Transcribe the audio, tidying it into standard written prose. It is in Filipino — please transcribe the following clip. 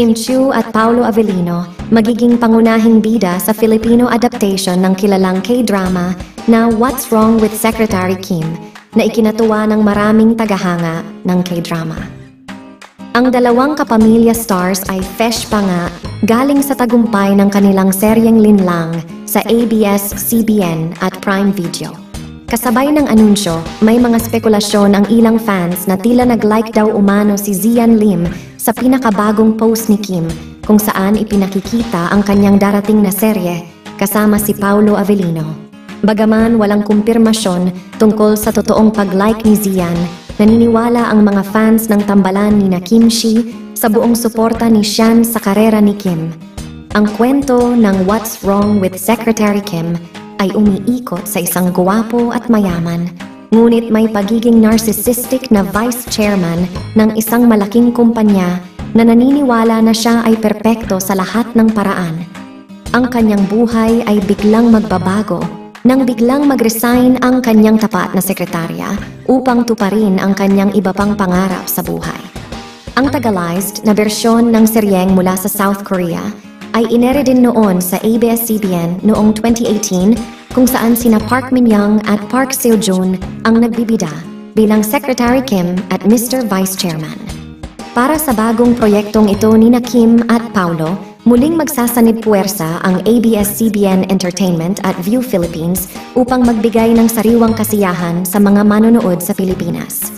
Kim Chiu at Paolo Avellino magiging pangunahing bida sa Filipino adaptation ng kilalang K-drama na What's Wrong with Secretary Kim na ikinatuwa ng maraming tagahanga ng K-drama. Ang dalawang kapamilya stars ay fresh pa nga galing sa tagumpay ng kanilang seryeng linlang sa ABS-CBN at Prime Video. Kasabay ng anunsyo, may mga spekulasyon ang ilang fans na tila nag-like daw umano si Zian Lim sa pinakabagong post ni Kim kung saan ipinakikita ang kanyang darating na serye kasama si Paolo Avellino. Bagaman walang kumpirmasyon tungkol sa totoong pag-like ni Zian, naniniwala ang mga fans ng tambalan ni Kim Shi sa buong suporta ni Sian sa karera ni Kim. Ang kwento ng What's Wrong with Secretary Kim ay umiikot sa isang gwapo at mayaman, ngunit may pagiging narcissistic na vice chairman ng isang malaking kumpanya na naniniwala na siya ay perpekto sa lahat ng paraan. Ang kanyang buhay ay biglang magbabago nang biglang mag-resign ang kanyang tapat na sekretarya upang tuparin ang kanyang iba pang pangarap sa buhay. Ang Tagalized na bersyon ng seryeng mula sa South Korea ay inere din noon sa ABS-CBN noong 2018 kung saan sina Park Min-young at Park Seo-joon ang nagbibida bilang Secretary Kim at Mr. Vice Chairman. Para sa bagong proyektong ito ni Kim at Paolo, muling magsasanib puwersa ang ABS-CBN Entertainment at View Philippines upang magbigay ng sariwang kasiyahan sa mga manonood sa Pilipinas.